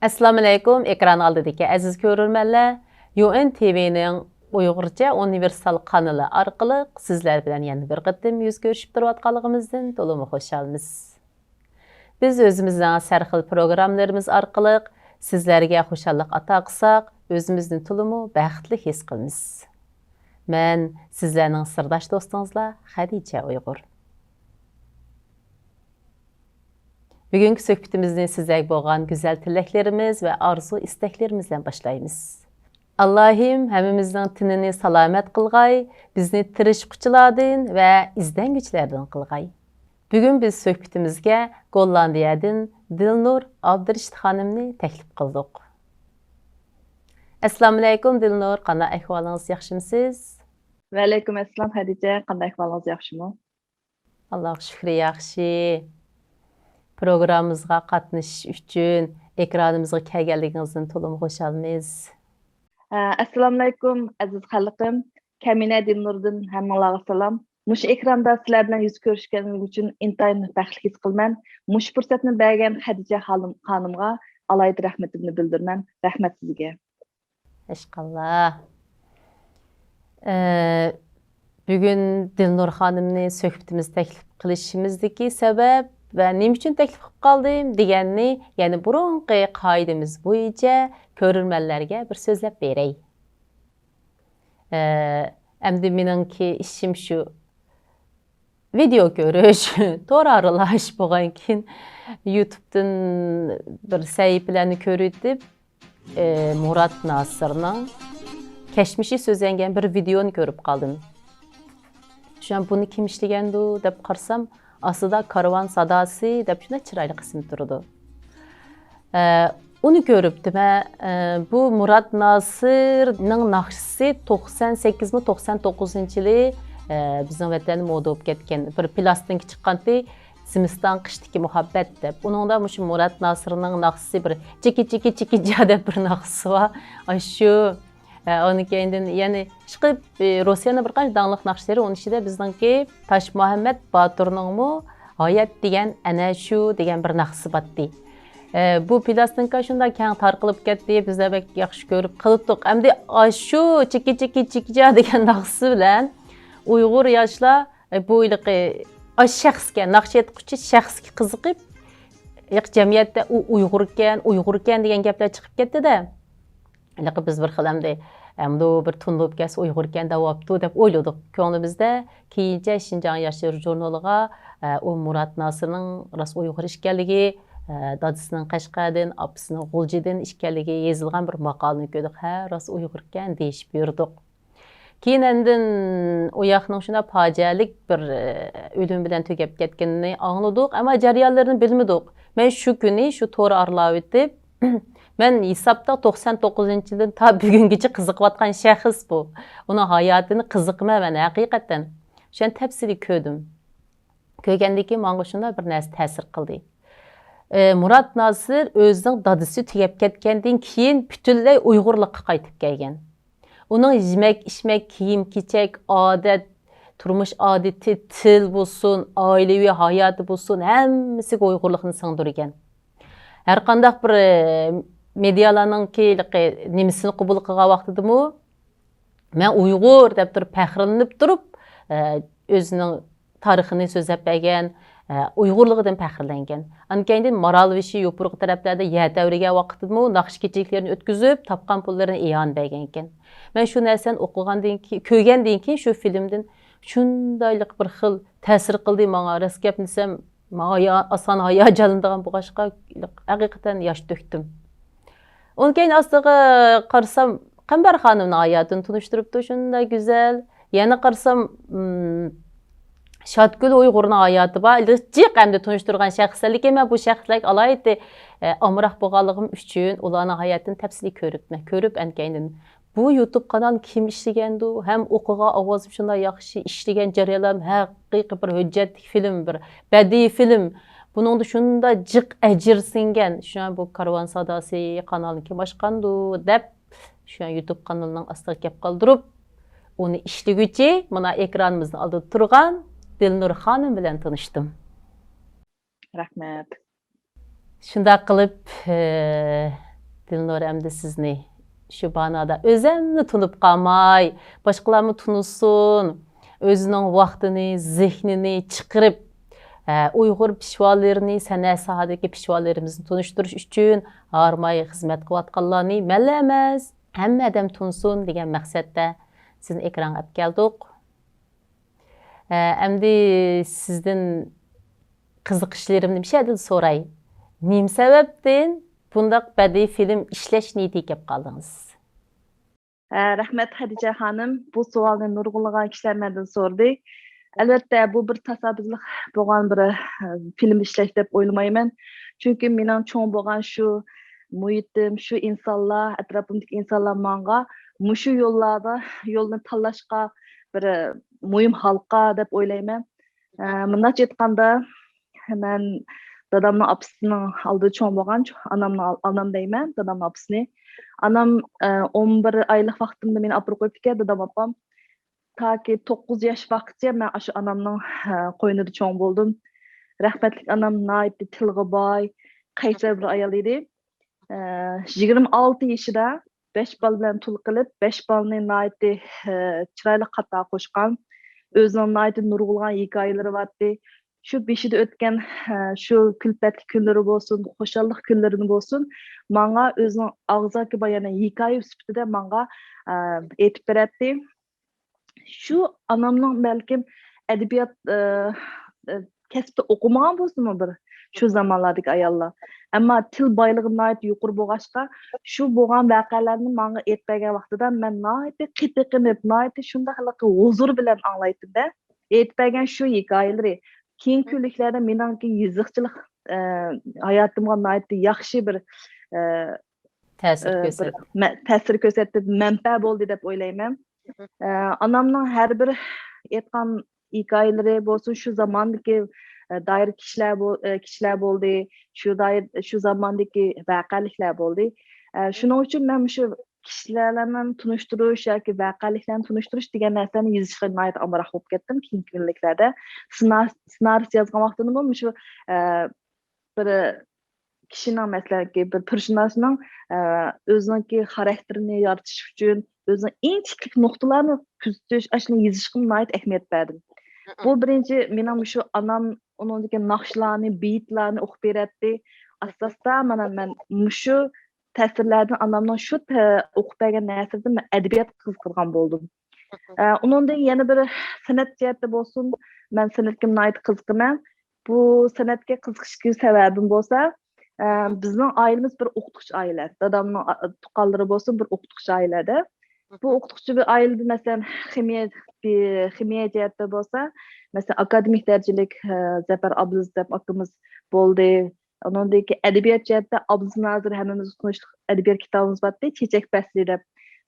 Assalamu alaykum, ekran oldidagi aziz ko'rurmanlar. UN TV'ning Uyg'urcha universal kanali orqali sizlar bilan yana bir qatim yuz ko'rishib turayotganligimizdan to'liq xursandmiz. Biz o'zimizning sarxil programmalarimiz orqali sizlarga xushallik ato qilsak, o'zimizni to'liq baxtli his qilamiz. Men sizlarning sirdosh do'stingizlar Xadicha Uyg'ur. Bugünkü söhbətimizdə sizlərə bolğan gözəl tiləklərimiz və arzu istəklərimizlə başlayırıq. Allahım həmimizin tinini salamat qılğay, bizni tirişquchilardan və izləngüchlərdən qılğay. Bugün biz söhbətimizə Gollandiyadan Dilnur Abdurishid xanımni təklif qıldıq. Assalamu alaykum Dilnur, qanday ahvalınız, yaxshimisiz? Va alaykum assalom Xadicha, qanday ahvolingіз yaxshimi? Allohga shukr, yaxshi. Programımızga qatnashish uchun ekranımızga kelganligingizdan to'liq xursandmiz. Assalomu alaykum aziz xalqim. Kamina Dilnurdan hammalarga salom. Mush ekranda sizlar bilan yuz ko'rishganim uchun intayin baxtli his qilman. Mush fursatni bergan Xadicha xonimga alayda rahmatimni bildirman. Rahmat sizga. Inshaalloh. Bugün Dilnur xonimni suhbatimiz taklif qilishimizdagi sabab ve nima uchun taklif qilib qoldim deganni, ya'ni burunqi qoidamiz bo'yicha ko'rurmanlarga bir so'zlab beray. Endi meningki ishim shu video ko'rish, to'g'ri aralash bo'lgan keyin YouTube'dan bir sahifalarni ko'rib, Murat Nasır'ning Keşmişi so'zlangan bir videoni ko'rib qoldim. Şu an bunu kim ishlagandi deb qarsam, aslında Karvan Sadası deb shunday chiroyli qismi turdi. Uni ko'ribdim. Bu Murat Nasır'ning naqshisi 98-99-yili bizning vatanda moda bo'lib ketgan bir plastinka chiqqanti, Zimiston qishdagi muhabbat deb. Uningda mush Murat Nasır'ning naqshisi bir chiki deb bir naqshisi bor. Shu onun kendinden yani çıkıp Rusya'nın bir qancha dağlıq naqşları onun içinde bizdeki Taş Muhammed Batur'un mu hayat degen ana şu degen bir naqşı batdı. Bu plastinka şunda keng tarqılıp ketdi, biz de bek yaxşı görüp qılıptık. Endi şu çiki degen naqşı bilen Uyghur yaşlar bu iliqi şəxsga naqş etquchi şəxsga qiziqib jamiyatda u Uyg'urkan degan gaplar chiqib ketdi-da. Biz bir xil endi bir tunlub kelsa Uyg'urkan davobdi deb o'yladik ko'nglimizda. Keyincha Şinjan Yoshlar jurnaliga u Murat Nasır'ning ras Uyg'ur ekanligi, dadasining Qashqardan, opasining G'uljidan ekanligi yozilgan bir maqolani ko'rdik. Ha, ras Uyg'urkan deyishib yurdik. Keyin endi u yoqning shuna fojialik bir o'lim bilan tugab ketganini angladik, ammo jarayonlarini bilmadik. Men shu kuni shu to'g'ri arlab o'tib ben hesapta 99-yildan ta bugungacha qiziqayotgan shaxs bu. Uning hayotini qiziqman haqiqatan. Shu tafsili ko'rdim. Ko'rgandan keyin menga shunday bir narsa ta'sir qildi. Murat Nasır o'zining dadasi tugab ketgandan keyin butunlay Uyg'urlikqa qaytib kelgan. Uning yemek, içmek, kiyim-kechak, odat, turmush odati, til bo'lsin, oilaviy hayoti bo'lsin, hammasiga Uyg'urlikni singdirgan. Her qandaq bir medialarning nimisini qabul qilgan vaqtidimi, men Uyg'ur deb turib faxrlanib turib, o'zining tarixini so'zlab bergan, Uyg'urligidan faxrlangan. Ankeyin Maralvishi yo'purq taraflarda yatavriga vaqtidimi naqsh kechiklarini o'tkazib, topgan pullarini iyon bergan ekan. Men shu narsani o'qigandan keyin, ko'rgandan keyin shu filmdan shundaylik bir xil ta'sir qildi menga. Rost gap desam, asan hayacanımdan bu başka hakikaten yaş döktüm. Onun keyin aslında qarsam Qambar xonimning hayotini tunishtiribdi, shunda güzel. Yana qarsam Shotgul Uyg'urning hayoti bor. Jiq hamda tunishtirgan shaxslar, men bu shaxslar alayda amroq bo'lganligim uchun ularning hayotini tafsili ko'rib ankeyin bu YouTube kanal kim ishlagandi, ham o'qigan ovozim shunday yaxshi ishlagan jarayonlar haqiqiy bir hujjatli film, bir badiiy film. Buningda shunda jiq ajr singan. Shu bu Karvan Sadası kanalini kim ochqandu deb shu YouTube kanalining ostiga kelib qoldirib, uni ishlaguvchi mana ekranimizning oldida turgan Dilnur xonim bilan tanishdim. Rahmat. Shunda qilib Dilnur əmdi sizni şu banada özəmni tunub qalmay, başqalarını tunusun, özünün vaxtını, zehnini çıxırıb Uyğur pişvalarını, sənət sahədəki pişvalarımızı tunuşturuş üçün harmay xizmət qılatqanlarını mənlə emas, həmmə adam tunsun degan məqsəddə sizni ekrana alıb gəldik. Əmdi sizdən qiziqishlarımni bir şeydən soray. Nim səbəbdən bundaq bədii film işləş niyəti gəlib qaldınız? Rahmet Hadice Hanım, bu sualni nurg'unlagan kishilar mendan so'rdi. Albatta, bu bir tasodiflik bo'lgan bir film ishlash deb o'ylamayman. Chunki mening cho'ng bo'lgan shu muhitim, shu insonlar, atrofimdagi insonlar menga mushu yo'llarda yo'lni tanlashga bir muhim halqa deb o'ylayman. Bunday aytganda, men dadamning opasining oldida cho'ng bo'lgan, anam deyman, dadamning opasini. Anam 11 oylik vaqtimda meni olib qo'yib ekan, dadam opam. Taki 9 yaş vaqtgacha men shu anamning qo'ynida cho'ng bo'ldim. Rahmatli anam nihoyatda tilg'i boy, qaysar bir ayol edi. 26 yoshida 5 bal bilan tul qilib, 5 balni nihoyatda chiroyli xato qo'shgan. O'zining nihoyatda nurg'ulg'an hikoyalari bordi. Shu beshida o'tgan shu kulfatli kunlari bo'lsin, xushallik kunlarini bo'lsin, menga o'zining og'zaki bayona hikoya sifatida menga aytib beradi. Şu anamның belki edebiyat kasbida o'qimagan bo'lsin bir shu zamonlardagi ayollar. Ammo til boyligi nihoyat yuqori bo'lg'achqa, shu bo'lgan voqealarni menga aytgan vaqtida men nihoyat qitiqinib, nihoyat shunday huzur bilan anglaydim-da. Aytgan shu hikoyalari keyingi kunliklarda meningki yiziqchilik hayotimga nihoyat yaxshi bir ta'sir ko'rsatdi, manfa bo'ldi deb o'ylayman. Anamның her bir aytgan hikoyalari bo'lsin, shu zamondagi doir kishilar bo'ldi, shu zamondagi voqealiklar bo'ldi. Shuning uchun men shu kishilarni tunishtirish yoki voqealiklarni tunishtirish degan narsani yozishga nihoyat omroq bo'lib ketdim keyingi kunliklarda. Ssenariy yozgan vaqtimda shu bir kishining masalan bir personajning o'zining xarakterini yaratish uchun o'zining eng kichik nuqtalarni kuzatish, ashuni yozishga nihoyat ahamiyat berdim. Bu birinchi mening shu anam uningdagi naqshlarni, beytlarni o'qib beradi. Asosda men shu ta'sirlardan anamning shu o'qib bergan narsadan men adabiyot qiziqgan bo'ldim. Uningdan yana bir san'at jihatda bo'lsin, men san'atga nihoyat qiziqaman. Bu san'atga qiziqishga sababim bo'lsa, bizning oilamiz bir o'qituvchi oila. Dadamning tuqqanlari bo'lsin, bir o'qituvchi oilada. Bu o'qituvchi bir oilada masalan ximiya jihatda bo'lsa, masalan akademik darajalik Zafar Abdulaziz deb akamiz bo'ldi. Uningdagi adabiyot jihatda Abdulnazir hammamiz tunishli adabiyot kitobimiz bordi, Chechak fasli deb.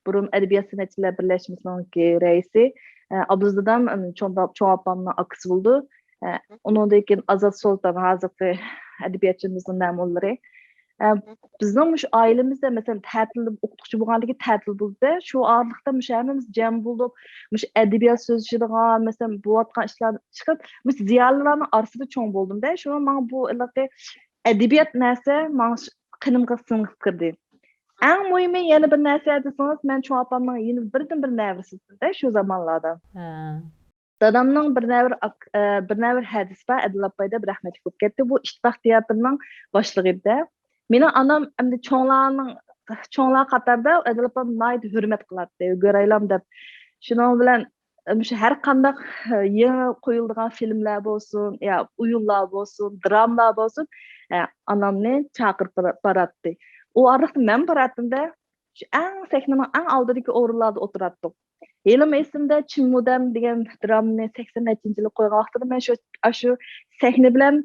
Burun adabiyot san'atchilar birlashmasining raisi. Abdulaziz dadam cho'ng opamning akasi bo'ldi. Uningdan keyin Azat Sultan hozirgi adabiyotchimizning namullari. Bizning shu oilamizda masalan ta'til o'qituvchi bo'lganligi ta'til bo'ldi. Shu orliqda hammamiz jam bo'lib, adabiyot so'zlashadigan, masalan, bo'layotgan ishlarni chiqib, ziyolilarning orasida cho'ng bo'ldim-da. Shuni men bu adabiyot narsa men qinimga singib kirdi. Eng muhimi yana bir narsa desangiz, men cho'ng opamning yana birdan-bir nevrasidim-da shu zamonlarda. Dadamning bir navr hadis bor, Adilapayda bir rahmatli bo'lib ketdi. Bu İttifaq teatrining boshlig'ida. Mening anam endi cho'nglar qatorda Adilapam nihoyat hurmat qiladi, ko'raylam deb. Shuning bilan har qanday yangi qo'yiladigan filmlar bo'lsin, yo o'yinlar bo'lsin, dramalar bo'lsin, anamni chaqirib boradi. U orada men boratimda shu eng sahnaning eng oldidagi o'rinlarda o'tirardim. Elim esimde Çinmudam degan dramani 80-yili qo'ygan vaqtida men shu sahna bilan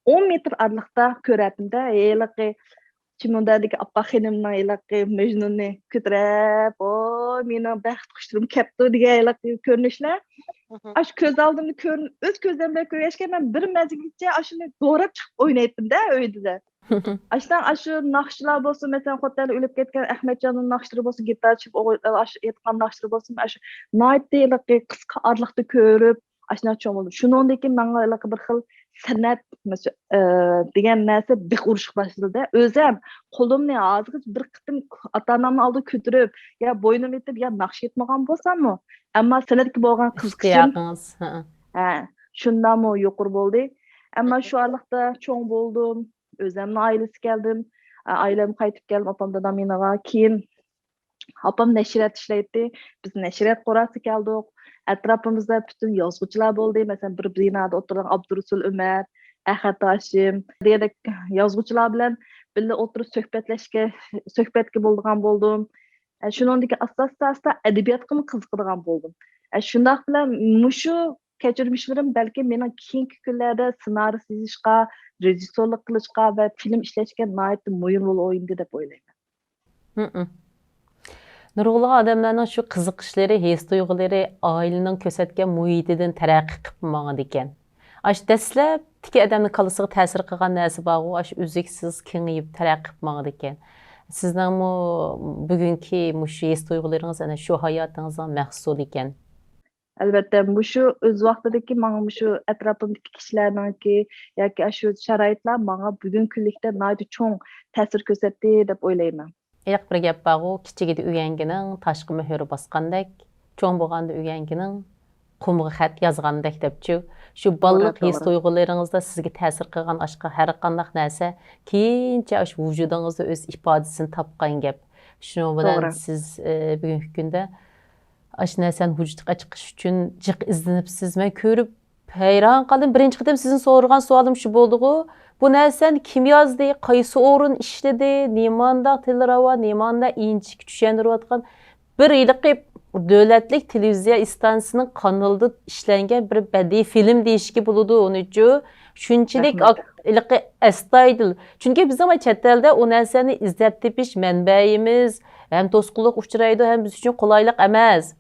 10 metr ariqda ko'radim-da. Eliqi Çinmudamdagi oppa xonimning eliqi Majnunni ko'tarib, "O, mening baxt qushlarim kapti" degan eliqi ko'rinishlar. Ash ko'z oldimda o'z ko'zlarim bilan ko'rgachga men bir mazgilcha ashuni to'g'rab chiqib o'ynaydim-da uyda. Ashdan shu naqshlar bo'lsin, masalan, xotin o'lib ketgan Ahmadjonning naqshlari bo'lsin, gitarchi aytgan naqshlari bo'lsin, shu nihoyatda qisqa orliqda ko'rib, ashuna cho'mildi. Shuningdek, menga bir xil san'at degan narsa bix urishga boshladi. O'zim qo'limni hozirgacha bir qitim ota-onamni oldida ko'tarib, yo bo'ynimni etib, yo naqsh etmagan bo'lsam-mu, ammo san'atga bo'lgan qiziqishim İştiyaqınız. ha, shundami yuqori bo'ldi. Ammo shu arliqda cho'ng bo'ldim, o'zimni oilasi keldim, oilam qaytib keldim, opam dadam yoniga. Keyin opam nashriyat ishlaydi, biz nashriyat qorasi keldik. Atrofimizda butun yozuvchilar bo'ldi. Masalan, bir binoda o'tirgan Abdurasul Umar, Ahad Hashim degandek yozuvchilar bilan birga o'tirib suhbatga bo'lgan bo'ldim. Shuningdek, asta-asta adabiyotga qiziqadigan bo'ldim. Shundoq bilan mushu kechirmishlarim balki meni keyingi kunlarda ssenariy yozishga, rejissyorlik qilishga va film ishlashga nihoyatda muhim rol o'ynaydi deb o'ylayman. Nurg'ulg'an odamlarning shu qiziqishlari, his-tuyg'ulari oilaning ko'rsatgan muhitidan taraqqiy qilib mangadi ekan. Ash dastlabki odamning qalbisiga ta'sir qilgan narsa bor-ku, ash uzluksiz kengayib taraqqiy qilib mangadi ekan. Sizning bugungi shu his-tuyg'ularingiz ana shu hayotingizning mahsuli ekan. Albatta, shu o'z vaqtidagi menga shu atrofimdagi kishilarningki yoki shu sharoitlar menga bugungi kunlikda nihoyat cho'ng ta'sir ko'rsatdi deb o'ylayman. Iliq bir gap bor-ku, kichigida uyanginin tashqi muhri bosgandek, cho'ng bo'lganda uyanginin qumga xat yozgandek debchi. Shu balliq his-tuyg'ularingizda sizga ta'sir qilgan har qanday narsa keyincha shu vujudingizda o'z ifodasini topgan gap. Shuning bilan siz bugungi kunda ash narsani vujudga chiqish uchun jiq izlanibsiz. Men ko'rib hayron qoldim. Birinchi qitim sizdan so'ragan savolim shu bo'ldi-ku. Bu narsani kim yozdi, qaysi o'rin ishladi, nimanda tilrava, nimanda inchik tushuntirayotgan bir yilqib davlatlik televiziya istansiyasining kanalida ishlangan bir badiiy film deyishga bo'ladi uni uchun. Shunchalik iliqi astoydil. Chunki bizning chet elda u narsani izlab tepish manbayimiz ham to'sqinlik uchraydi, ham biz uchun qulaylik emas.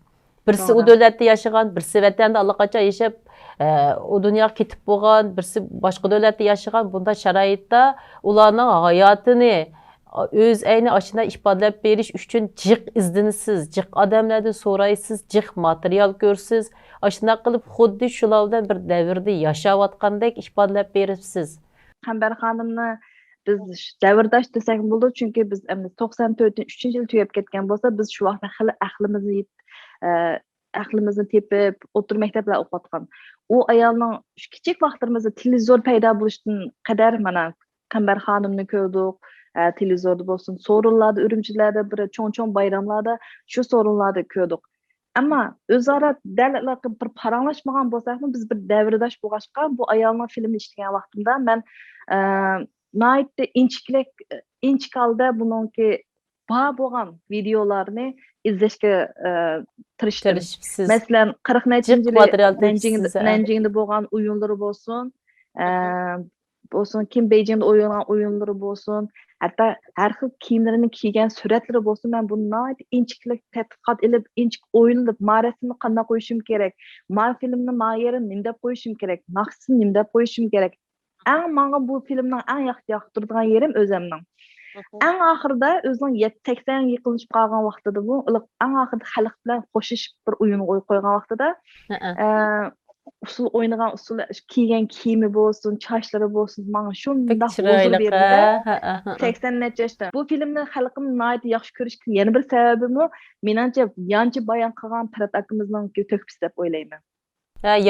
Birisi u davlatda yashagan, birisi vatanda allaqachon yashab o dunyoga ketib bo'lgan, birisi boshqa davlatda yashagan bunda sharoitda ularning hayotini o'z ayni ashuna ifodalab berish uchun jiq izlanisiz, jiq odamlardan so'raysiz, jiq material ko'rsiz. Ashuna qilib xuddi shulardan bir davrda yashayotgandek ifodalab beribsiz. Qambar xonimni biz davrdosh desak bo'ladi, chunki biz 94-3-yil tugab ketgan bo'lsa, biz shu vaqtda hali aqlimizni tepib o'tirib maktablar o'qiyotgan. U ayolning shu kichik vaqtlarimizda televizor paydo bo'lishidan qadar mana Qambar xonimni ko'rdik, televizorda bo'lsin, so'rinlarda, Urumchilarda bir cho'ng bayramlarda shu so'rinlarda ko'rdik. Ammo o'zaro bir paranglashmagan bo'lsak-mu, biz bir davrdosh bo'lg'achqa bu ayolning filmini ishlagan vaqtimda men nihoyatda inchik holda buningki bor bo'lgan videolarni izlashga tirishdim. Masalan, 40-yil Nanjingda bo'lgan o'yinlari bo'lsin, Kim Beijingda o'ynagan o'yinlari bo'lsin, hatto har xil kiyimlarini kiygan suratlari bo'lsin, men buni inchiklik tadqiqot ilib, inchik o'yinlab, ma'rasini qanday qo'yishim kerak, filmni ma'yorini nima deb qo'yishim kerak, maqsadini nima deb qo'yishim kerak. Menga bu filmning eng yoqtiradigan yerim o'zimning. Eng oxirida o'zining 80 yiqilib qolgan vaqtida bu eng oxirida xalq bilan qo'shishib bir o'yin qo'ygan vaqtida usul o'ynagan usul kiygan kiyimi bo'lsin, chochlari bo'lsin, menga shunday huzur berdi. 80 necha yoshda. Bu filmni xalqim nihoyat yaxshi ko'rishga yana bir sababimi menimcha yanchi bayon qilgan Pirat akamizning to'kpisi deb o'ylayman.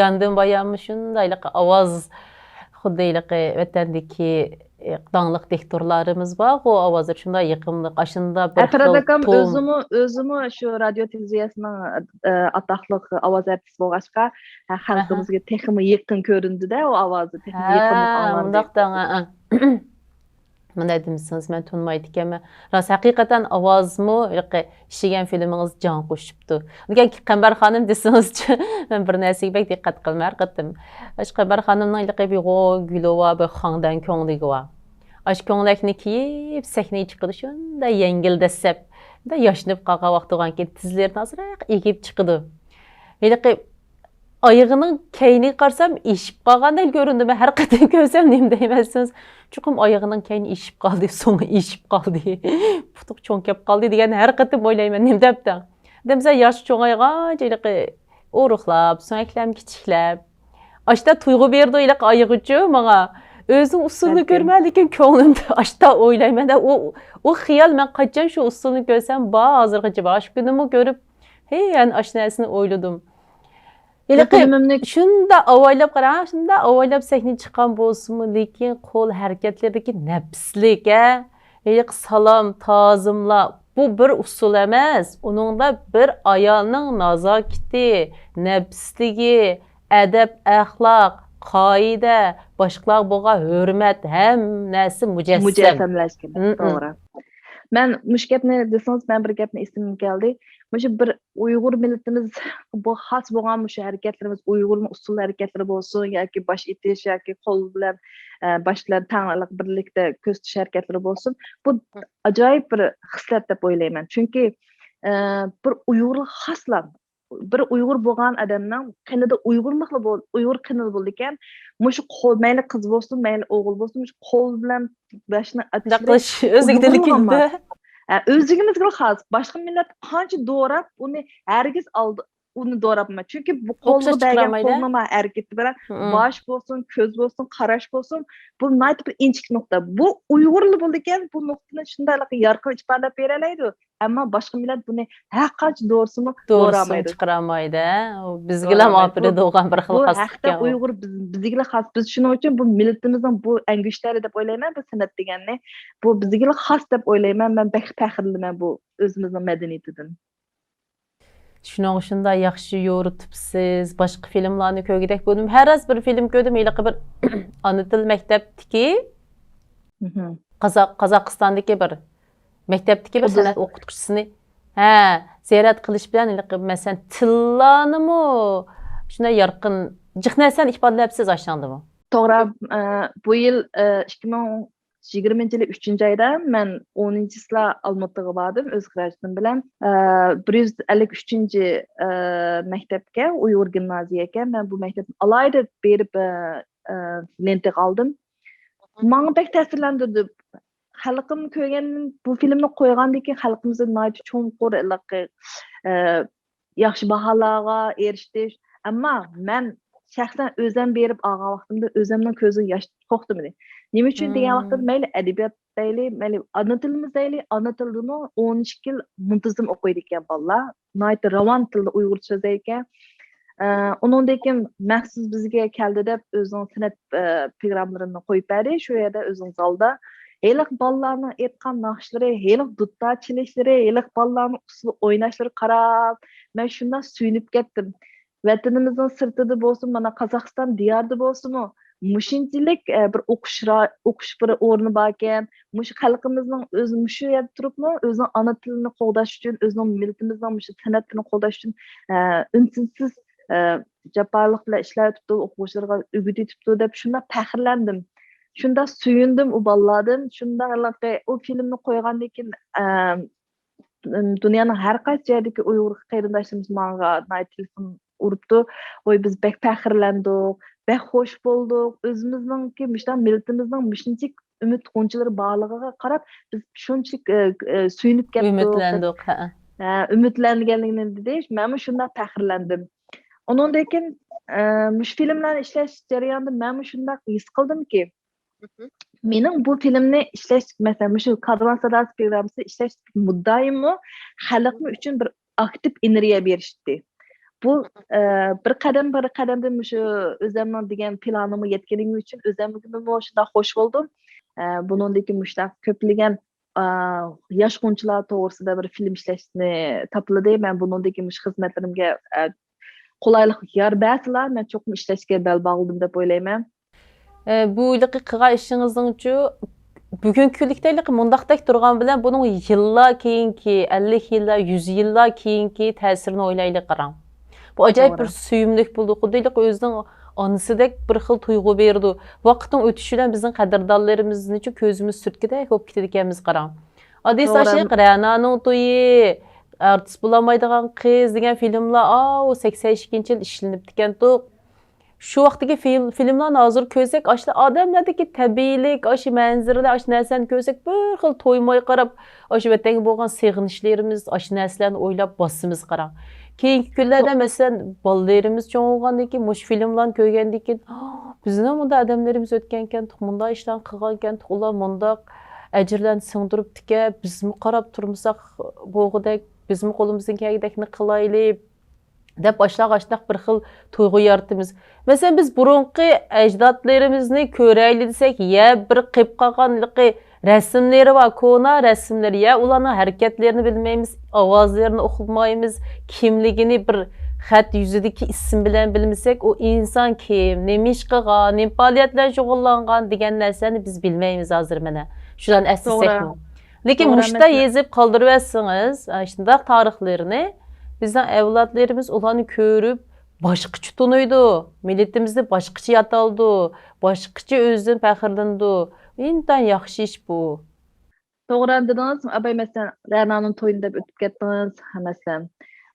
Yandim bayanmi shundaylik ovoz xuddayliqi vatandagi dаңlıq diktorlarımız var, o avazı şunda yıqımlıq, aşında bir xil Pirat özümü şu radyo televiziyasının ataqlıq avaz artisti bo'lg'achqa xalqimizga texmi yaqin ko'rindi da o ovozi texmi yaqin anlandi. Bunday demişsiniz, men tunmaydı ekanman. Rost haqiqatan ovozmi, ishlagan filmingiz jon qo'shibdi. Degan Qambar xonim desangiz-chi, men bir narsaga bek diqqat qilmay qildim. Qambar xonimning liqibi Gulova bir xondan ko'ngligi bor. Ash ko'nglakni kiyib sahnaga chiqdi shunda yengil dasab, da yashnib qolgan vaqt bo'lgan keyin tizlarini azroq egib chiqdi. Liqib ayağının keyni qarsam işib qolgandek ko'rindi. Men har qatim ko'rsam nima deymansiniz? Chuqum ayağının keyni ishib qoldi, so'ng ishib qoldi. Putuq cho'nkab qoldi degan har qatim o'ylayman nima debdi. Demsa yosh cho'ngaygancha urug'lab, so'ng aklam kichiklab, Aşta tuyğu berdi iliq ayıgıcı mağa. Özün usulunu Balkim. görmelikin könglimde aşta oylayman da o xiyal men qaçan şu usulunu görsem hazırgıcı baş günümü görüp yani aşnasını oyladım. Bu İliq filmimni şunda avaylab qara, şunda avaylab sahne chiqqan bolsunmu, lekin qo'l harakatlaridagi nafslik, iliq salam, tazimla bu bir usul emas. Uningda bir ayolning nazokati, nafsligi, adab, axloq, qoida, boshqalarga bo'lgan hurmat hammasi mujassam. mujassamlashgan. To'g'ri. Men mush gapni desangiz, men bir gapni esimga keldi. Mushu bir Uyg'ur millatimiz bu xos bo'lgan mushu harakatlarimiz, Uyg'urning usul harakatlari bo'lsin yoki bosh etish yoki qo'l bilan bosh bilan tang'aliq birlikda ko'z tish harakatlari bo'lsin. Bu ajoyib bir xislat deb o'ylayman. Chunki bir Uyg'urlik xoslan bir Uyg'ur bo'lgan odamning qanida Uyg'ur qini bo'ldi ekan, mushu qo'l mayli qiz bo'lsin, mayli o'g'il bo'lsin, mushu qo'l bilan boshni Daqlash o'zingiznikida. O'zimizga xos. Boshqa millat qancha do'rab, uni hargiz uni do'rabman. Chunki bu qo'lga bergan qo'lnoma harakati bilan bosh bo'lsin, ko'z bo'lsin, qarash bo'lsin, bu nihoyat bir inchik nuqta. Bu Uyg'urlar bo'ldi ekan, bu nuqtani shunday yorqin ifodalab bera oladi. Ammo boshqa millat buni har qancha do'rsimi do'ramaydi. Chiqaramaydi. Bizgilar opira doğan bir xil Bu xos haqda Uyg'ur bizga xos. Biz shuning uchun bu millatimizning bu angushlari deb o'ylayman, bu san'at deganni. Bu bizga xos deb o'ylayman. Men faxrliman bu o'zimizning madaniyatidan. Şuna şunda yaxşı yoritibsiz, başqa filmlarni ko'rgidek bo'ldim. Har az bir film ko'rdim, iliq bir ana til maktabdiki Qozog'istondagi bir maktabdagi bir san'at o'qituvchisini ziyorat qilish bilan iliq masalan tillarnimi shunday yorqin jiq narsani ifodalabsiz ashundimi? To'g'ri, bu yil 2020 yılı 3. ayda men 10. sınıfta Almatıga bordim o'z xarajatim bilan. 153. maktabga, Uyg'ur gimnaziyaga men bu maktabni alayda berib lenta oldim. Menga pek ta'sirlantirdi. Xalqim ko'rgan bu filmni qo'ygandan keyin xalqimizni nihoyat cho'nqur yaxshi baholarga erishdik. Ammo men shaxsan o'zim berib olgan vaqtimda o'zimning ko'zim yosh to'xtamadi. Nima uchun degan vaqtda mayli adabiyot deyli, mayli ana tilimiz deyli, ana tilini 12 yil muntazam o'qiydi ekan bolalar. Nihoyat ravon tilda Uyg'urcha so'zlaydi ekan. Undan keyin maxsus bizga keldi deb o'zining san'at programmalarini qo'yib berdi. Shu yerda o'zining zalda heliq bolalarning aytgan naqshlari, heliq dutta chilishlari, heliq bolalarning usul o'ynashlari qarab, men shundan suyunib ketdim. Vatanimizning sirtida bo'lsin, mana Qozog'iston diyorida bo'lsinmi, mushunchalik bir o'qish bir o'rni bor ekan, mush xalqimizning o'zi mushu yerda turibmi, o'zining ona tilini qo'llash uchun, o'zining millatimizning mushu san'atini qo'llash uchun unsiz jafolik bilan ishlayotibdi, o'quvchilarga o'rgatibdi deb shunda faxrlandim. Shunda suyundim u bolalardan, shunda o filmni qo'ygandan keyin dunyoning har qaysi joyidagi Uyg'ur qarindoshlarimiz menga telefon uribdi. Voy biz bek faxrlandik, bek xush bo'ldik. O'zimizningki mishdan millatimizning mishinchik umid qo'nchalari borligiga qarab biz shunchalik suyunib ketdik. Umidlandik, umidlanganligini dedish, men shundan faxrlandim. Ondan keyin mush filmlarni ishlash jarayonida men shunday his qildimki, mening bu filmni ishlash, masalan, shu Karvan Sadas programmasida ishlash muddaimmi xalqim uchun bir aktiv energiya berishdi. Bu bir qadamdan shu o'zimning degan planimga yetganim uchun o'zimga shunda xush bo'ldim. Bundan keyin mushtaq ko'plagan yosh qo'nchilar to'g'risida bir film ishlashni topildi. Men bundan keyin mush xizmatlarimga qulaylik yor bersalar, men cho'qim ishlashga bel bog'ladim deb o'ylayman. Bu yilqi qilgan ishingizning uchun bugungi kunlikdalik mundaqdek turgan bilan buning yillar keyinki 50 yillar, 100 yillar keyinki ta'sirini o'ylaylik qarang. Bu ajoyib bir suyumlik bo'ldi. Xudoylik o'zining onasidek bir xil tuyg'u berdi. Vaqtning o'tishi bilan bizning qadrdonlarimizni ko'zimiz surtgidek bo'lib ketdi ekanmiz qarang. Oddiy Saşiq Ra'naning to'yi, artist bo'lamaydigan qiz degan filmlar 82-yil ishlanib ekan-ku. Şu vaqtdagi filmlarni hozir ko'rsak, ashla odamlardagi tabiiylik, aşı manzaralar, aşı narsani ko'rsak, bir xil to'ymay qarab, aşı vatanga bo'lgan sig'inishlarimiz, aşı narsalarni o'ylab bosimiz qarang. Keyingi kunlarda masalan bolalarimiz cho'ng bo'lgandan keyin mush filmlarni ko'rgandan keyin bizni bunda odamlarimiz o'tgan ekan, bunday ishlarni qilgan ekan, ular bundoq ajrlarni singdiribdi ekan, bizmi qarab turmasak bo'g'idek, bizmi qo'limizdan kelgandekni qilaylik deb boshqa bir xil tuyg'u yaratamiz. Masalan biz burunqi ajdodlarimizni ko'rayli desak, ya bir qilib qolganligi rasmlari va kona rasmlari, ya ularning harakatlarini bilmaymiz, ovozlarini o'qimaymiz, kimligini bir xat yuzidagi ism bilan bilmasak, o inson kim, nima ish qilgan, nima faoliyatlar shug'ullangan degan narsani biz bilmaymiz hozir mana. Shularni eslasakmi. Lekin To'g'ri, mushta yezib qoldirib yotsangiz, shunday tarixlarni bizden evlatlarımız olanı görüp başqacha tunuydu. Milletimizni başqacha yataldı. Başqacha özünden fəxrləndi. İntan yaxşı iş bu. To'g'ri dedingiz. Abay masalan Ra'noning to'yini deb o'tib ketdingiz. Masalan,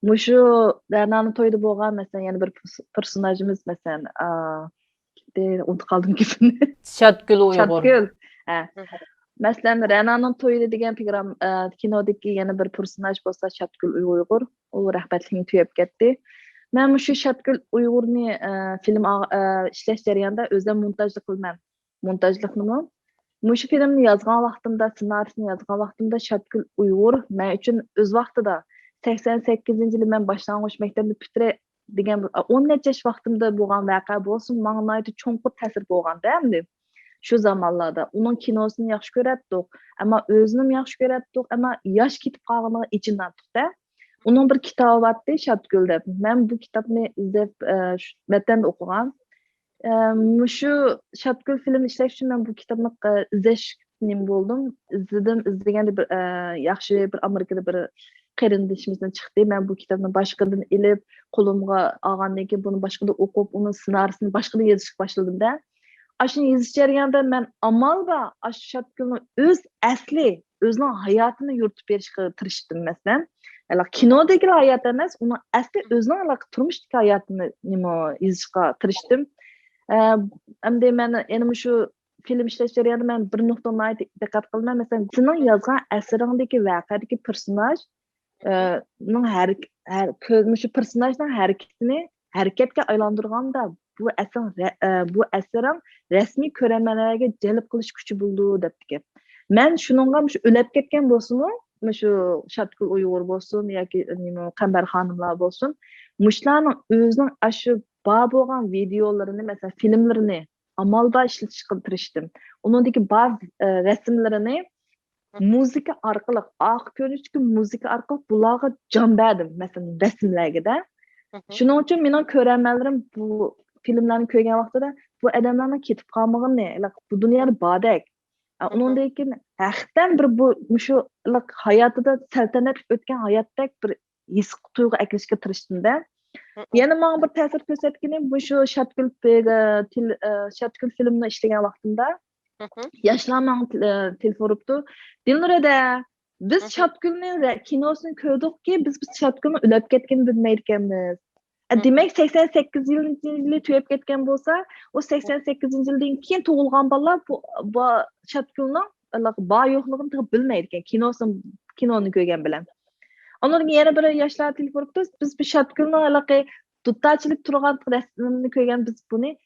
mushu Ra'noning to'yida bo'lgan masalan yana bir personajimiz masalan unutib qoldim kimni. Şadgül Uyg'ur. Şadgül. Ha. Masalan, Ra'noning to'yida degan kinodagi yana bir personaj bo'lsa Şadgül Uyg'ur. U rahmatlikni tugab ketdi. Men shu Şadgül Uyg'urni film ishlash jarayonida o'zim montajlik qilman. Montajliknimi? Mushu filmni yozgan vaqtimda, ssenariysini yozgan vaqtimda Şadgül Uyg'ur men uchun o'z vaqtida 88-yili men boshlang'ich maktabni bitirib degan 10 necha yosh vaqtimda bo'lgan voqea bo'lsin, menga nihoyatda cho'nqur ta'sir bo'lganda endi. Shu zamonlarda uning kinosini yaxshi ko'ratdik, ammo o'zini yaxshi ko'ratdik, ammo yosh ketib qolganiga ichinatdik-da. Uning bir kitobi bor, Şadgül deb. Men bu kitobni izlab vatanda o'qigan. Shu Şadgül filmni ishlash uchun men bu kitobni izlash nim bo'ldim. Izlaganda bir yaxshi bir Amerikada bir qarindishimizdan chiqdi. Men bu kitobni boshqadan ilib, qo'limga olgandan keyin buni boshqada o'qib, uni ssenariysini boshqada yozishga boshladim-da. Ashuni yozish jarayonida men amalba Şadgülni o'z asli, o'zining hayotini yuritib berishga tirishdim masalan. Kinodagi hayot emas, uni asli o'zining turmushdagi hayotini nima yozishga tirishdim. Endi men yana shu film ishlash jarayonida men bir nuqtani diqqat qildim. Masalan, sening yozgan asringdagi voqeadagi personaj shu personajning harakatini harakatga aylantirganda bu asring rasmiy ko'rmanlarga jalb qilish kuchi bo'ldi debdi. Men shuningga shu o'lib ketgan bo'lsin-u, shu Şadgül Uyg'ur bo'lsin yoki Qambar xonimlar bo'lsin, mushlarning o'zining shu bor bo'lgan videolarini, masalan, filmlarini amalda ishlatishga tirishdim. Uningdagi ba'zi rasmlarini muzika orqali, oq ko'rinishli muzika orqali bularga jon berdim, masalan, rasmlarga. Shuning uchun mening ko'rmanlarim bu filmlarni ko'rgan vaqtida bu odamlarning ketib qolmagani, bu dunyoda bordek. Undan keyin haqiqatan bir bu shu hayotida saltanatli o'tgan hayotdek bir his tuyg'u aklashga tirishdim-da. Yana menga bir ta'sir ko'rsatgani bu shu Şadgül filmini ishlagan vaqtimda yoshlar menga telefon uribdi. Dilnurada biz Şadgülni kinosini ko'rdikki, biz Şadgülni o'lib ketganini bilmaydi ekanmiz. Demak 88-yili tugab ketgan bo'lsa, o 88-yildan keyin tug'ilgan bolalar bu Şadgülni bor yo'qligini bilmaydi ekan, kinoni ko'rgan bilan. Ondan yana bir yoshlar telefon uribdi. Biz bu Şadgülni tutachilib turgan rasmini ko'rgan, biz buni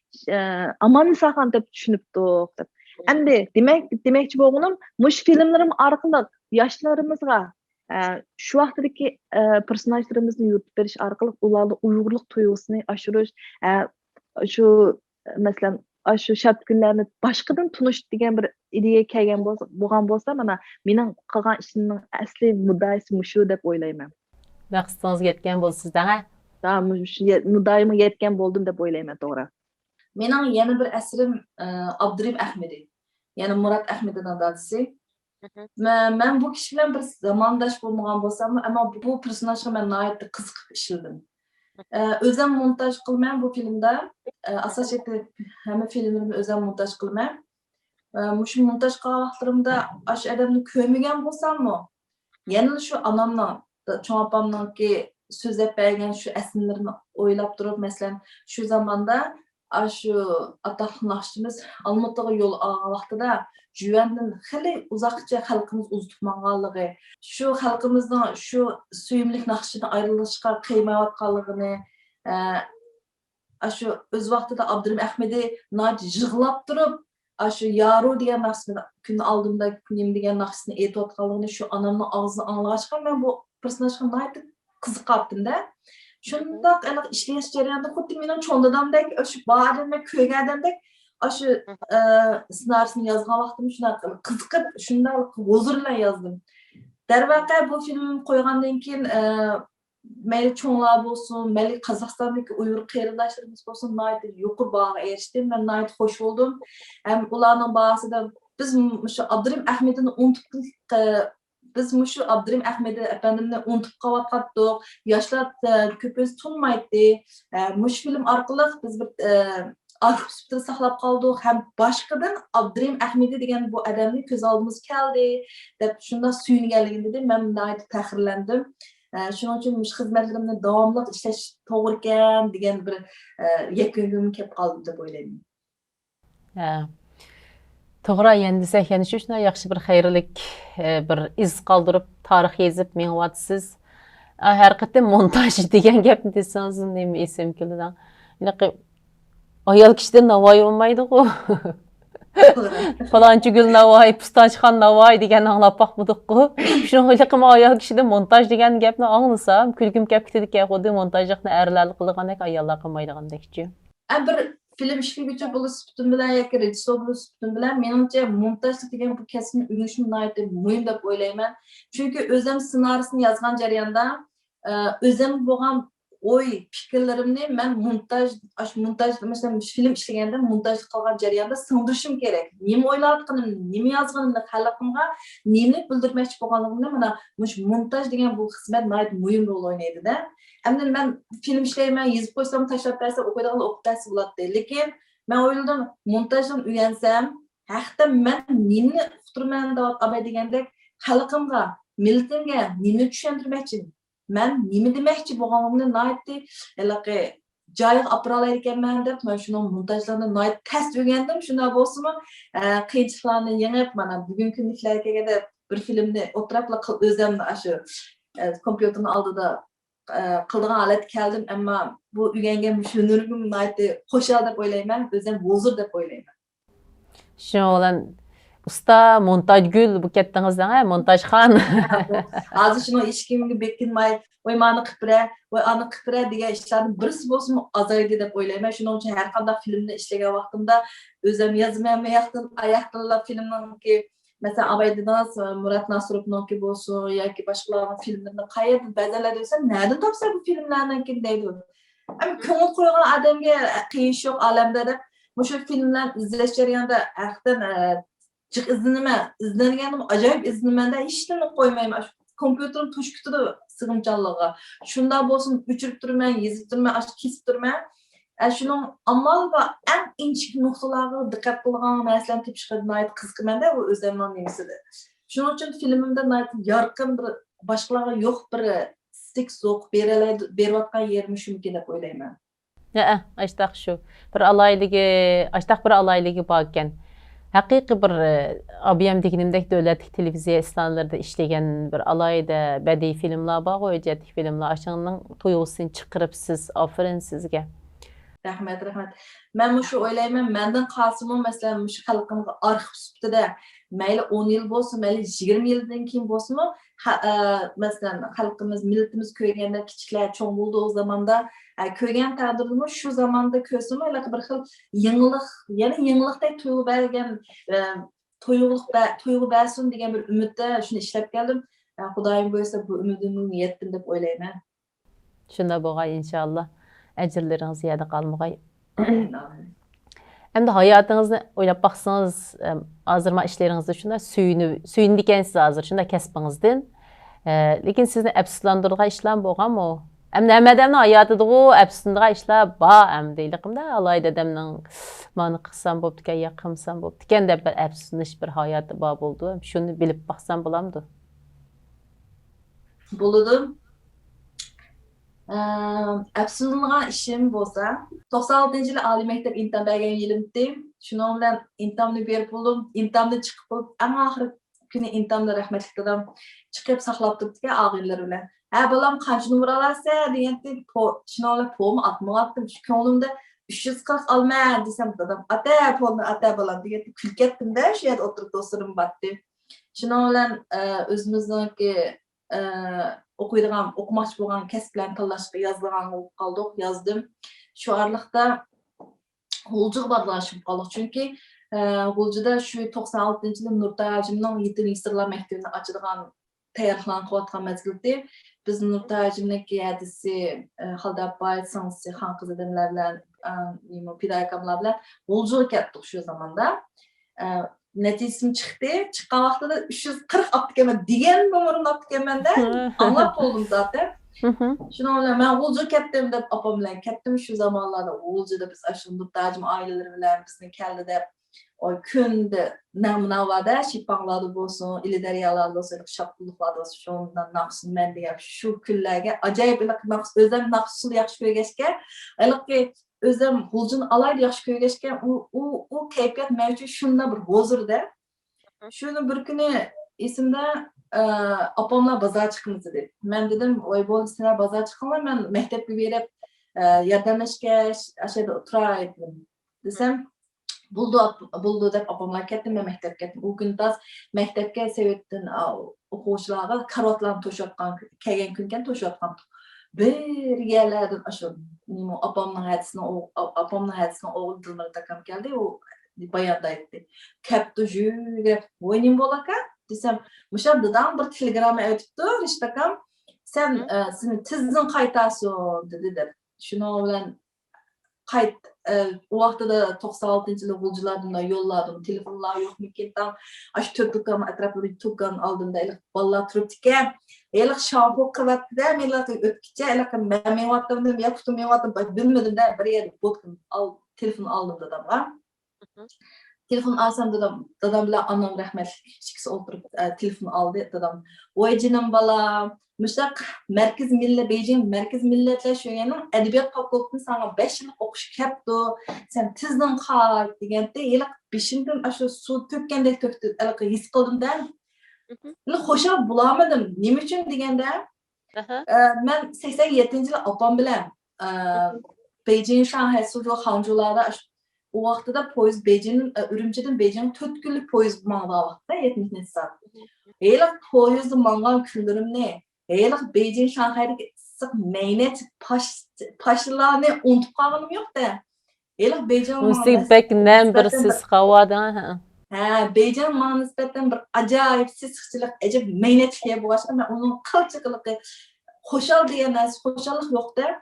Aman Nisoxon deb tushunibdik deb. Endi demakchi bo'lganim, mush filmlarim orqali yoshlarimizga shu vaqtdagi personajlarimizni yuritib berish orqali ularning uyg'urlik tuyg'usini oshirish, shu masalan shu Şadgüllarni boshqadan tunish degan bir ideya kelgan bo'lgan bo'lsa, mana mening qilgan ishimning asli muddaisi shu deb o'ylayman. Maqsadingizga yetgan bo'lsizda, ha? Muddaimga yetgan bo'ldim deb o'ylayman, to'g'ri. Mening yana bir asrim Abdurrahim Ahmedi. Yani Murat Ahmedi'nin dadisi. Men bu kishi bilan bir zamondosh bo'lmagan bo'lsam, ammo bu personajga men nihoyatda qiziqib ishladim. O'zim montaj qilman bu filmda. Asosiyatda hamma filmlarni o'zim montaj qilman. Shu montaj qilgan vaqtlarimda shu odamni ko'rmagan bo'lsammi, yana shu onamning, cho'ng opamninki so'zlab bergan shu aslilarini o'ylab turib, masalan, shu zamonda Şu ataqlı naxşımız Almatıga yol alğan vaqtida Jüvendin xili uzaqça xalqımız uz tutmanğanlığı, şu xalqımızın şu suyumlik naxşıdan ayrılışqa qiymayotqanlığını, şu öz vaqtida Abdurim Ahmedi nayt yig'lab turib, şu Yaro degan naxşını kun aldımda kunim degan naxşını aytayotqanlığını şu anamning og'zidan anglashqa men bu personajga nayt qiziqaptım-da. Şundaq aniq ishlash jarayonida xuddi mening cho'ng dadamdek, shu barimni ko'rgandek, shu ssenariysini yozgan vaqtim shunaqa qiziqib, shunday huzur bilan yozdim. Darvaqa bu filmni qo'ygandan keyin mayli cho'nglar bo'lsin, mayli Qozog'istondagi Uyg'ur qarindoshlarimiz bo'lsin, nihoyatda yuqori bahoga erishdim. Men nihoyat xush bo'ldim. Ham ularning bahosida biz shu Abdurim Ahmedini unutib biz mushu Abdurim Ahmedi efendimni unutib qolayotgandik. Yoshlar ko'pincha tunmaydi. Mush film orqali biz bir arxiv sifatida saqlab qoldik. Ham boshqadan Abdurim Ahmedi degan bu odamni ko'z oldimizga keldi deb shunday suyunganligini dedim. Men nihoyat faxrlandim. Shuning uchun mush xizmatlarimni davomli ishlash to'g'ri ekan degan bir yakunga kelib qoldim deb o'ylayman. To'g'ri, endi desək, yəni shunday yaxshi bir xayrlik bir iz qoldirib, tarix yezib mengayotsiz. Har qatim montaj degan gapni desangiz, nima esim keladi. Anaqa ayol kishidan Navoiy olmaydi-ku. Falanchi gul Navoiy, Pistanchixon Navoiy degan anglab boqmadik-ku. Shuning uchun ayol kishidan montaj degan gapni anglasam, kulgim kelib ketadi-ku, xuddi montajlikni erlar qilgandek, ayollar qilmaydigandek-chi. Bir film işləyicisi bu sübutun bilan yoki rejissor bu sübutun bilan menimcha montajlik degan bu kasbni o'rganishim nihoyatda muhim deb o'ylayman. Chunki o'zim ssenariysini yozgan jarayonda o'zim bo'lgan o'y fikrlarimni men montaj masalan film ishlaganda montaj qilgan jarayonda singdirishim kerak. Nima o'ylayotganimni, nima yozganimni xalqimga nima bildirmoqchi bo'lganligimni mana montaj degan bu xizmat nihoyat muhim rol o'ynaydi-da. Endi men film ishlayman, yozib qo'ysam, tashlab bersam, o'qiydiganlar o'qib bersa bo'ladi. Lekin men o'yladim, montajdan o'rgansam, haqiqatan men nimani uqtirman degandek xalqimga, millatimga nimani tushuntirmoqchi, men nima demoqchi bo'lganimni nihoyatda joyiga olib bora olar ekanman deb men shuni montajlarni nihoyat tez o'rgandim. Shunday bo'lsa-mu, qiyinchiliklarni yengib, mana bugungi kunliklarga kelganda bir filmni o'tirib o'zimni shu kompyuterning oldida qildigan holat keldim, ammo bu o'rgangan shunurgim nihoyatda qo'shal deb o'ylayman, o'zim huzur deb o'ylayman. Shuning bilan usta montajgul bu ketdingizdan, montajxon. Hozir shuni hech kimga bekinmay, voy mani qipra, voy ani qipra degan ishlarning birisi bo'lsin azaydi deb o'ylayman. Shuning uchun har qanday filmni ishlagan vaqtimda o'zim yozmayman, oyoqdan filmningki mesela Abaydinas, Murat Nasrovniki bo'lsin yoki boshqalarning filmlarini qayerdan bazalar desam, nereden topsa bu filmlarniki deydi. Ama ko'ngil qo'ygan odamga qiyish yo'q olamda deb, shu filmlarni izlash jarayonida haqiqatan jiq izlanganim ajoyib izlanmanda hech nima qo'ymayman. Kompyuterim tushkutida sig'imchanligi. Shunda bo'lsin, o'chirib turman, yozib turman, kesib turman. Şunun amal ve en inçik noktalarına dikkat qilgan narsalarni tepishga nihoyat qiziqmanda, u o'zimning nemasidir. Shuning uchun filmimda nihoyat yorqin bir boshqalarga yo'q bir stik so'q berayotgan yerim shuniki deb o'ylayman. Aştaq shu. Bir alayligi bor ekan. Haqiqiy bir abiyam deganimdek davlatlik televiziya islanlarida ishlagan bir alayda badiiy filmlar bor, hujjatli filmlar. Aşının to'yg'usini chiqirib siz, aferin sizga. Rahmat. Men shu o'ylayman, mendan qolsin masalan shu xalqimga arxiv sifatida mayli 10 yil bo'lsin, mayli 20 yildan keyin bo'lsin, masalan xalqimiz, millatimiz ko'rganda kichiklar cho'ng bo'ldi o zamonda, ko'rgan taqdirda shu zamonda ko'rsin, bir xil yangilik, yana yangilikdek tuyg'u bergan, tuyg'u bersin degan bir umidda shuni ishlab keldim. Xudoyim bo'lsa bu umidimga yetdim deb o'ylayman. Shunda bo'lg'ay inshaalloh. Əcirləriniz yada qalmağay. Hem de hayatınızı oynab baxsanız, hazırma işlerinizde şunda söyündikensiz hazır, şunda kəsbinizdən. Lekin sizni əfsuslandırılan işler boğan mı? Hem de əmədəmnin hayatıdır o, əfsuslandırılan işler ba əmdeyliqimdə. Alay dedemnin mani qıxsan bobdiken, yaxımsan bobdiken de bir əfsuslanış bir hayatı bab oldu. Şunu bilip baxsan bulamdı. Buludum. Əfsuslanğan işim bolsa, 96-cı il ali məktəb imtahan bərgən yelimdi. Şunun bilan imtahanını berib bolum, imtahandan çıxıb bolub, ən axırı günü imtahanda rəhmətlik dadam çıxıb saxlab turibdi ağaylar bilan. Hə balam qancha numur alasan degəndə şunun bilan pulmu atmadım. Şu könlümdə 340 alma desem dadam ata pulunu ata balam degəndə külüb ketdim-də, şu yerdə oturub dostlarım batdı. Şunun bilan özümüzningki o'qiydigan, o'qimoqchi bo'lgan kasblarni tanlashga yozilgan bo'lib qoldik, yozdim. Shu oraliqda G'uljiga bog'lanishib qoldik. Chunki G'uljida shu 96-yil Nurtay hojimning 7 sirlar maktabini ochadigan tayyorlanib qilayotgan mezgilda biz Nurtay hojimniki hadisi Xaldabay, Sansi, Xonqizadimlar bilan, pidakamlar bilan G'uljiga ketdik shu zamonda. Netisim çıktı. Çıkan vaqtida 340 aptikemen degan numarini aptikemenda anlab boldim zaten. Şuna bilan men G'uljiga ketdim deb opam bilan ketdim shu zamonlarda G'uljida biz shu Nurtajim oilalari bilan bizni keldi deb oy kunda namunavada shipanglarda bo'lsin, ilidaryalarda bo'lsin, shapqulliqlarda bo'lsin, shundan naqsin men degan shu kunlarga ajoyib naqs o'zim naqsni yaxshi ko'rgachga, iliqki özüm G'uljini alaydı yaxshi ko'rgachga u kayfiyat men uchun shunda bir hozirda. Shuni bir kuni esimda opamlar bozor chiqamiz dedi. Men dedim, "Voy bo'ldi, sizlar bozor chiqinglar, men maktabga berib yordamlashga ashada o'tiray" dedim. Desam, buldu deb opamlar ketdi, men maktabga ketdim. U kun tas maktabga Sovetdan o'quvchilarga karotlarni to'shatgan, kelgan kungan to'shatgan. Bir yerlerden aşağı apamın hadisini oğul Dilmar takam geldi o bayanda etti. Kaptı jüre oyun bolaka desem muşab dadan bir telegramma ötüptü işte takam sen seni tizin qaytarsın dedi de şunu bilan qayt o vaqtida 96-yil G'uljilardan yolladim telefonlar yo'q mikindan aş töpükam atrafida to'kan oldimda bolalar turibdi Elik şampu kıvattı millet ötkice elik men vattım ya kutum vattım bilmedim de bir yerde botkum al telefon aldım dadamga. Telefon alsam dadam bilan anam rahmet ikisi oturup telefon aldı dadam. Oy jinim bala Müştaq Merkez Millet Beijing Merkez Milletler şöyenin edebiyat fakultetini sana 5 yıl okuş kepti. Sen tizden qal degende elik 5-dan aşu su tökkendek töktü. Elik his qildim da Xo'shab bulamadım. Nima uchun deganda, men 87-yil opam bilan Beijing, Shanghai, Suzhou, Hangzhoularda o vaqtida poyezd Beijing, Urumchidan Beijing 4 kunlik poyezd mang'an vaqtda 70 soat. Elik poyezdni mang'an kunlarimni, elik Beijing, Shanghai'dagi issiq maynet pashlarni unutib qolganim yo'q-da. Elik Beijing Musiq bek nem bir siz havodan ha. Beijing bana nisbeten bir acayip sisçilik, acayip meynetliğe bulaştı. Ben onun kılçıklığı, hoşal diyemez, hoşallık yok da.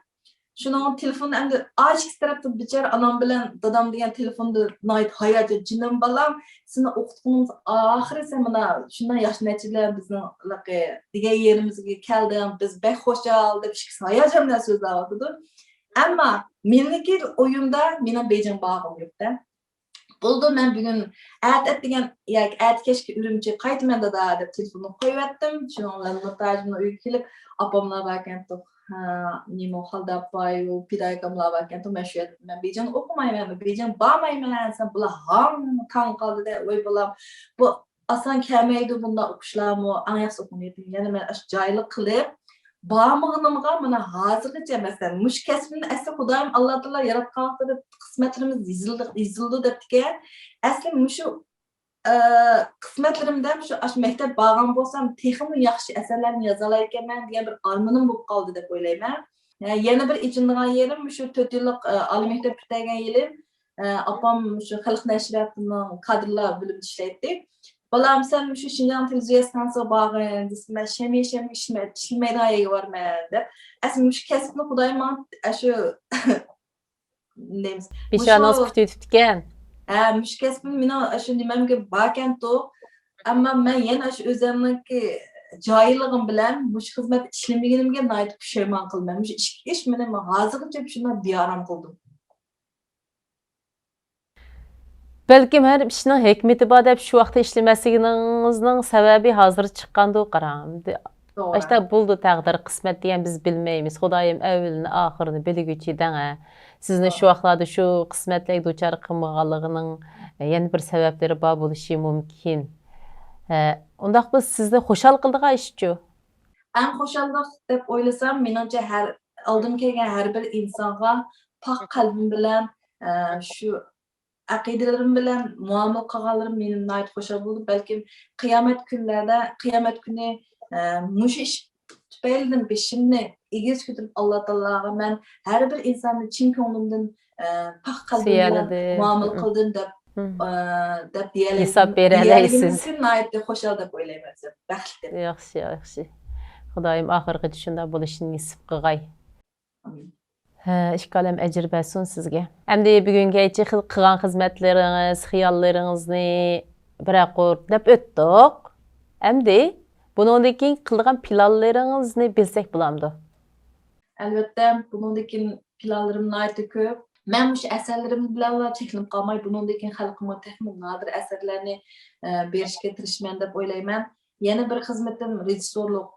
Şunun telefonu hem de açık tarafta biçer anam bilen dadam diyen telefonda nait hayatı cinim balam. Sizin okuduğunuz ahire sen bana şundan yaş neçiler bizim diğer yerimize geldi. Biz bek hoşal da bir şey sayacağım ne sözler vardı. Ama minniki oyunda benim Beijing bağım yok da. Buldu men bugün etdigan yoki keşke Urumchi qaytmanda da deb telefonni qo'yib etdim. Shundan bilan Nurtajimni uyga kelib, opamlar borkanto, nima Xaldabay, pidakamlar borkanto, men Beijing o'qimayman, Beijing bormayman, sen bular kan qoldi-da, voy bolam, bu oson kelmaydi bunday o'qishlarmi, angyaqsi o'qimaydi. Yana men joyli qilib Bağımlılığımga mana hozirgacha masalan mush kasbni asli Xudoyim Alloh taolo yaratgan vaqtida qismatlarimiz yozildi debdiki. Asli mushu qismatlarimda shu maktab borgan bo'lsam, texmi yaxshi asarlarni yoza olar ekanman degan bir armonim bo'lib qoldi deb o'ylayman. Yana bir ichindigan yerim shu 4 yillik oliy maktab bitirgan yilim opam shu xalq nashriyatining kadrlar bo'limida ishlaydi. Balam sen şu Şinjan televizyon bağın, disme şemi işlemeye varmadı. Aslında şu kesbini Xudayman şu neymiş? Pişanos kütütken. Şu kesbini mina şu demem ki bakan to ama men yana şu özümdeki cahilligim bilen bu hizmet işlemegenimge nait pişman qilmam. Şu iş meni hozirgacha shuna bearam qildim. Belki her ishning hikmeti bor deb shu vaqtda ishlamasligingizning sababi hozir chiqqandi qarang. Doğru. İşte buldu taqdir, qismet diyen biz bilmeymiz. Xudayım əvvəlini, axırını bilgüçi dənə. Sizin şu vaxtlarda şu qismetlik duçar qılmağanlığının yeni bir sebepleri bar buluşu mümkün. Ondaq biz sizde xoşal qıldığa işçü. En xoşallık dep oylasam, menimce her aldım kelgen her bir insanga pak kalbim bilen şu aqidelerim bilen muamele qilganlarim mening nihoyat xo'shal bo'ldi. Balkim qiyomat kuni mush ish tufaylidan beshimni egiz ko'tarib Alloh taologa men har bir insonni chin ko'nglimdan pak qalbim bilan Siyalidi. muomala qildim deb deyalarim. Hesap bereleysiz. Nihoyat xo'shal deb o'ylayman. Baxtli. Yaxşı, yaxşı. Xudayım axırғы düşündə buluşun nisib qıqay. İşgalem əcir bəsun sizge. Əmdi bugünkü qılğan xizmətləriniz, xiyallarınızı biraqor dep ötdük. Əmdi bunundakı qılğan planlarınızı bilsək bulamdı. Albatta, bunundakı planlarım nihoyat ko'p. Men shu asarlarim bilan cheklanib qolmay, bunundakı xalqimga texnik nadir asarlarni berishga tirishman deb o'ylayman. Yana bir xizmatim rejissyorlik.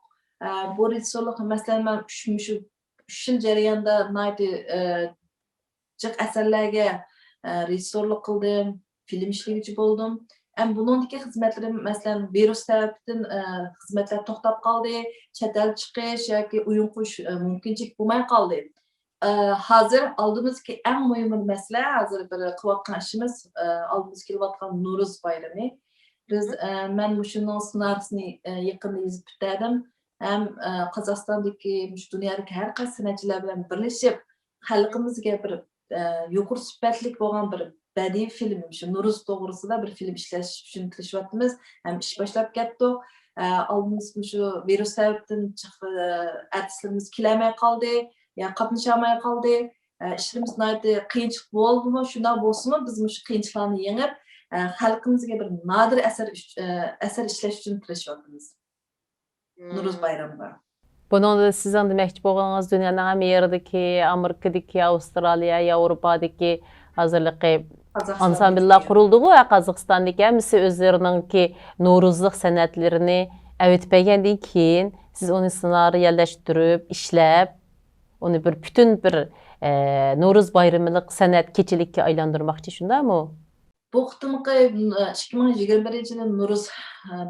Bu rejissyorlik masalan men shu 3 yil jarayonida jiq asarlarga rejissyorlik qildim, film ishlovchi bo'ldim. Buningdagi xizmatlarim masalan virus sababdan xizmatlar to'xtab qoldi, chet el chiqish yoki o'yin qo'yish mumkinchilik bo'lmay qoldi. Hozir oldimizga eng muhim masala hozir bir qilayotgan ishimiz oldimizga kelayotgan Nuruz bayrami. Biz men shuning ssenarisini yaqinda yozib bitirdim. Hem Qozog'istondagi, dunyodagi har qaysi san'atchilar bilan birlashib, xalqimizga bir yuqori sifatli bo'lgan bir badiiy film, shu Nuruz to'g'risida bir film ishlash uchun tirishyapmiz. Ham ish boshlab ketdik. Oldimiz shu virus sababdan artistlarimiz kelamay qoldi, ya qatnashamay qoldi. Ishimiz nihoyat qiyinchilik bo'ldimi? Shunday bo'lsa-mu, biz shu qiyinchiliklarni yengib, xalqimizga bir nadir asar ishlash uchun tirishyapmiz. Nuruz bayramı. Bunun sizin deməkçi bolğanınız dünyanın hem yerdeki, Amerikadaki, Avustraliya, Avrupadaki hazırlıqı ansambiller kurulduğu ve Qazaxstandaki hemisi özlerininki Noruzluq sənətlərini əvətpəgəndən keyin siz onu sınarı yerləşdirib, işləb, onu bütün bir Noruz bayramlıq sənət keçilikə aylandırmaqçı şunda mı? Bu qitimqi 2021-yil Nuruz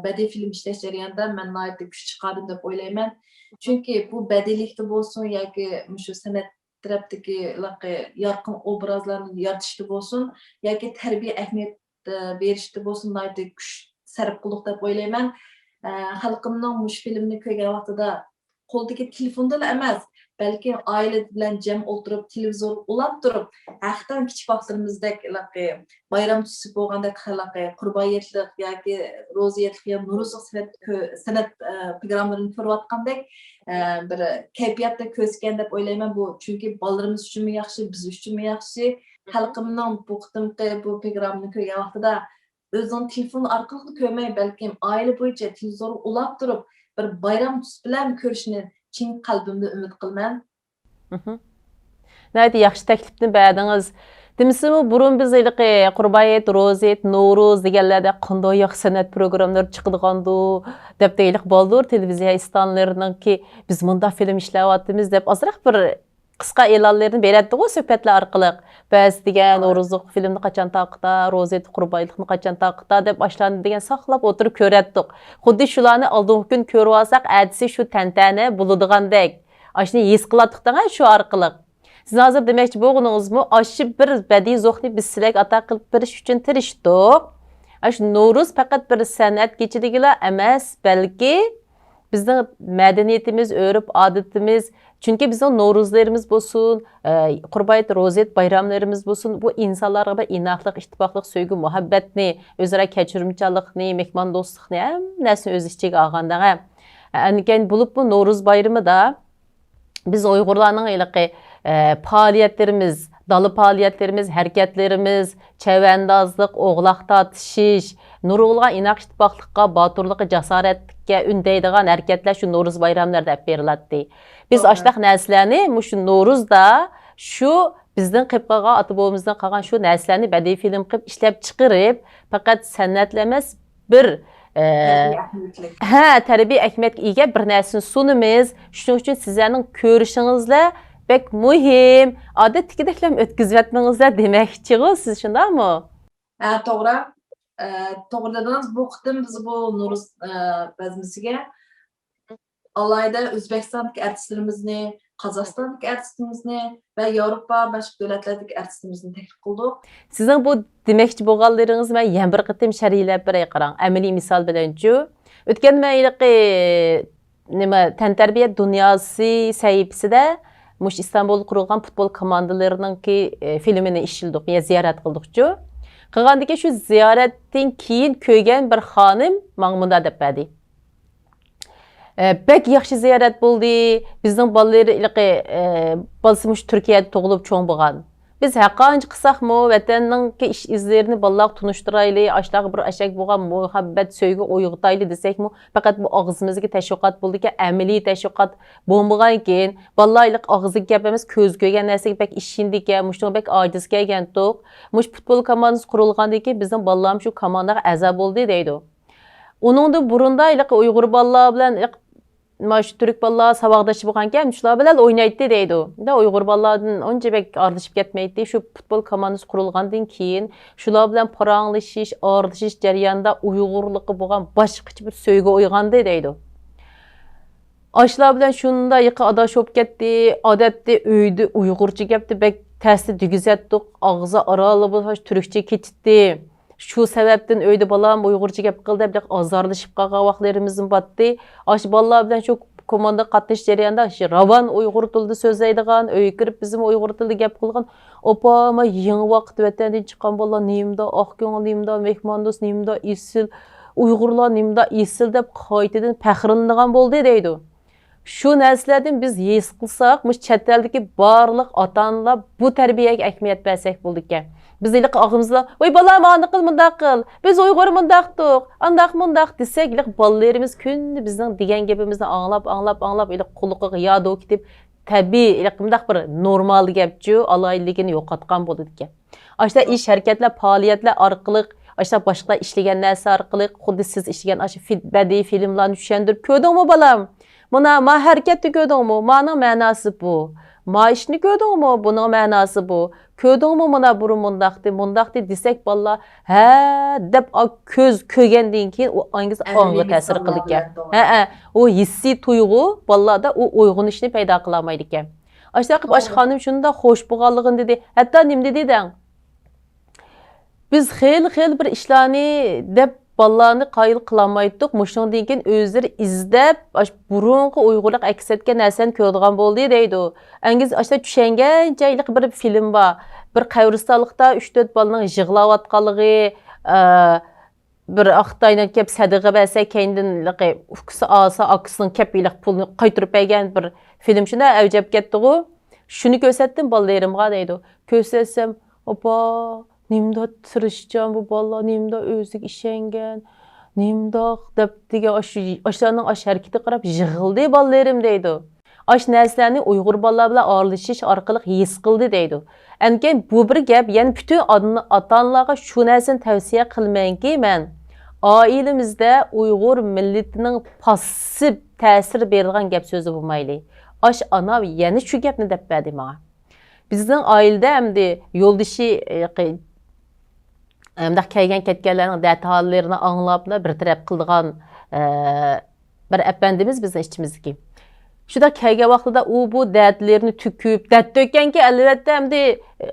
badiiy film ishlash jarayonida men nihoyat kuch chiqardim deb o'ylayman. Chunki bu badiiylikda bo'lsin yoki shu san'at tarafdagi yorqin obrazlarni yaratishda bo'lsin yoki tarbiya ahamiyat berishda bo'lsin nihoyat kuch sarf qildik deb o'ylayman. Xalqimning mush filmni ko'rgan vaqtida qo'ldagi telefonda emas, balki oila bilan jam o'tirib, televizor ulab turib, haqiqatan kichik vaqtlarimizdek bayram tusi bo'lganda qurboniyatlik yoki ro'ziyatlik yoki nuruzlik san'at programmalarini ko'rayotgandek bir kayfiyatda ko'rishgan deb o'ylayman. Bu chunki bolalarimiz uchunmi yaxshi, biz uchunmi yaxshi. Xalqimning bu qitimqi bu programmani ko'rgan vaqtida o'zining telefoni orqali ko'rmay, balki oila bo'yicha televizor ulab turib, bir bayram tusi bilan ko'rishni chin qalbimda umid qilman. Nəydi yaxşı təklifni bədiniz? Demisimi burun biz Qurbayet, Rozet, Noruz deganlarda qanday yaxşı sənət proqramları çıxıdığandı deb deylik boldur televiziya istanlarının ki biz bunda film işləvyapmiz deb azraq bir qısqa e'lonlarni beradi-ku söhbətlər orqali. Bəzi degan Noruzluq filmni qachon taqda, Rozet Qurbaylikni qachon taqda deb başlandı degan saqlab o'tirib ko'ratdik. Xuddi shularni oldingi kun ko'rib olsak, adisi shu tantana bo'ladigandak. Ashni his qilatdiqdan shu orqali. Siz hozir demoqchi bo'lganingizmi, aşı bir badiiy zo'qni biz sizlarga ato qilib berish uchun tirishdik. Ash Noruz faqat bir san'at kechiligilar emas, balki bizning madaniyatimiz, örf odatimiz, chunki bizning Noruzlarimiz bo'lsin, Qurbayet, Rozet bayramlarimiz bo'lsin, bu insonlarga bir inoqlik, ittifoqlik, sevgi, muhabbatni, o'zaro kechirimchanlikni, mehmondo'stlikni hammasini o'z ichiga olganda, anikan bo'lib bu Noruz bayramida biz Uyg'urlarning faaliyetlerimiz, dalı faaliyetlerimiz, hareketlerimiz, çevendazlık, oğlaq tartışış, nurulğa inaq ittifaqlıqqa, batırlıqqa, jasaretlikka ündeydiğen hareketler şu Noruz bayramlarda hep verilatdi. Biz aşlaq nəslərini şu Noruzda şu bizden qıpqağa atıbomuzdan qalğan şu nəslərini bədii film qıb işləb çıxırıb, faqat sənətləməz bir Terbiye ahmiyetlik. Tərbiyə əhəmiyyət ega bir nərsəni sunumuz. Şunun üçün sizlərin görüşünüzlə bək mühim. Adətdikidəklər ötküzüb etmənizlər deməkçiğiz. Siz şundaqmı? To'g'ri. To'g'ri dediniz. Bu qitim biz bu Nuruz bazmisiga alayda O'zbekistondagi artistlarimizni, Qozog'istondagi artistimizni va Yevropa boshqa davlatlardagi artistimizni taklif qildik. Sizin bu deməkçi bolğanlarınız mən yana bir qitim şərhləb beray qarang. Əməli misal bilançu. Ötən məyliqi nima tantərbiyə dünyası səhifəsində muş İstanbul qurulğan futbol komandalarının ki filmini işildik, ya ziyaret qildik-cu. Qılğandakı şu ziyaretdən keyin köygən bir xanım məng munda deb bədi. Bək yaxşı ziyaret buldu. Bizning balaları balası muş Türkiyədə doğulub çoğ bolğan. Biz haqqanç qısaqmı vətənnin iş izlerini ballaq tunuşturaylı, aşlağı bir aşak bolğan muhabbət, söygü oyuqtaylı desəkmi, faqat bu ağzımızdakı təşviqat buldu ki, əməli təşviqat bolmagan keyin ballaylıq ağzı gəp emas, köz görgən nərsəyə bək işindik, muşdan bək aciz gəlgəndik. Muş futbol komandası qurulğandan ki, bizning ballarım şu komandaga əza boldu deydi. Onunda burunda Uyğur ballar bilan Maş Türk ballar savaqdaşıb bolğanken şular bilan oynaydı deydi. Da Uyğur ballardan onca bek ardışıp ketmeydi. Şu futbol komandası qurulğandan keyin şular bilan paranlaşış, ardışış jarayonida Uyğurluqı bolğan başqacha bir söygü uyg'andı deydi. Aşlar bilan şunda yıqı adaşıp ketdi. Odatda uyda Uyg'urcha gapdi, bek ta'sir digizatdik. Ağzı aralı bo'lsa Türkçe ketdi. Şu səbəbdən öydə balam Uyğurca gəp qıldı, bir azarlaşıb qalğan vaxtlarımızın batdı. Aş ballar bilan şu komanda qatnaş jarayonida ravan Uyğur tilida so'zlaydigan, öy kirib bizim Uyğur tilida gəp qilgan. Opa, ma yangi vaqt vətəndən chiqqan ballar nimda, oq ko'ngil nimda, mehmondo'st nimda, isil, Uyg'urlar nimda, isil deb qaytadan faxrlanadigan bo'ldi deydi. Şu narsalardan biz his qilsak, mush chet eldagi barliq ota-onalar bu tarbiyaga ahamiyat bersak bo'ldi ekan. Biz iliq ağımızda, "Oy balam, anda qıl, mundaq qıl. Biz Uyğur mundaqdik, andaq mundaq" desək, iliq ballarımız күнде bizning degan gapimizni anglab, iliq quluqiga yado ketib, tabiiy iliq mundaq bir normal gapchu, alayligini yo'qotgan bo'ldi ekan. Aşda ish harakatlar, faoliyatlar orqali, aşda boshqa ishlagan narsa orqali, xuddi siz ishlagan aşı badiiy filmlarni tushundirib ko'rdingmi balam? Mana ma harakatni ko'rdingmi? Ma'no ma'nosi bu. Ma ishni ko'rdingmi? Buning ma'nosi bu. Köydüğümü mana burun mundaqdi desək balla hə deb köz kögəndən keyin o angiz anga təsir qılır ekan. O hissi tuyğu ballada o uyg'unishni paydo qilmaydi ekan. Aşda qilib aş xanım shunda xo'sh bo'lganligini dedi. Hatto nim dedi dang. Biz xeyli bir ishlarni deb ballarni qayil qilmaydik. Mushundan keyin o'zlari izlab burunqi Uyg'urlik aks etgan narsani ko'radigan bo'ldi deydi. Angiz aşda tushungancha bir film bor. Bir qabristonlikda 3-4 balaning yig'layotganligi, bir aqtaydan kep sadaqa bersa kendin ukisi alsa akısının kep iliq pulni qaytirib bergan bir film shunda avjab ketdi-ku. Shuni ko'rsatdim balalarimga deydi. Ko'rsatsam, opa, nimda tirishchan bu balla, nimda o'ziga ishongan, nimda deb degan ashlarning harakati qarab yig'ildi balalarim deydi. Aş narsalarni Uyg'ur bolalar bilan aralashish orqali his qildi deydi. Anken bu bir gap, yani bütün ota-onalarga shu narsani tavsiya qilmanki, men oilamizda Uyg'ur millatining passiv ta'sir beradigan gap so'zi bo'lmayli. Aş ana yana shu gapni deb berdi menga. Bizning oilada hamda yo'ldoshi hamda kelgan ketganlarning datallarini anglab bir taraf qilgan bir apandimiz bizning ichimizdagi. Şuda kelgan vaqtida u bu dardlarni tüküb, dard tökkenki albatta hamda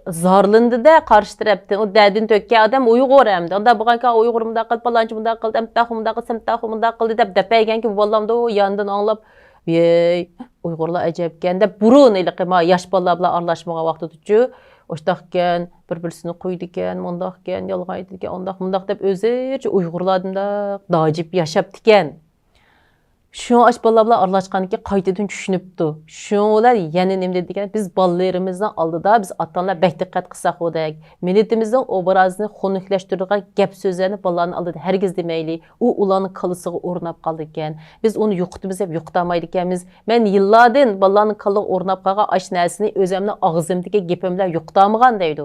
zorlindi-da qarshi tarafdan. O dardini tökkan odam Uyg'ur hamda. Unda bo'lganki Uyg'ur bunday qilib, palanchi bunday qildi, amtax bunday qildi, samtax bunday qildi deb dapayganki bu bolamda o yandan anglab, "Ey, Uyg'urlar ajabkan" deb burun iliqma yosh bolalar bilan aralashmagan vaqtida-chu, o'shtaqkan, bir-birsini qo'ydigan, mundaqkan, yolg'aydigan, undaq mundaq deb o'zicha Uyg'urlardan dojib yashaptikan. Şu aş balalar bilan aralashganki qaytadan tushunibdi. Şular yana nima dedigan, biz balalarimizning oldida biz ota-onalar bek diqqat qilsak odak. Millatimizning obrazini xunuklaştiradigan gap so'zlarni balalarning oldida hargiz demayli. U ularning qalisiga o'rnab qoldi ekan. Biz uni yo'qitimiz deb yo'qitamaydi ekanmiz. Men yillardan balalarning qalisiga o'rnab qolgan ash narsani o'zimning og'zimdagi gapim bilan yo'qitamagan deydi.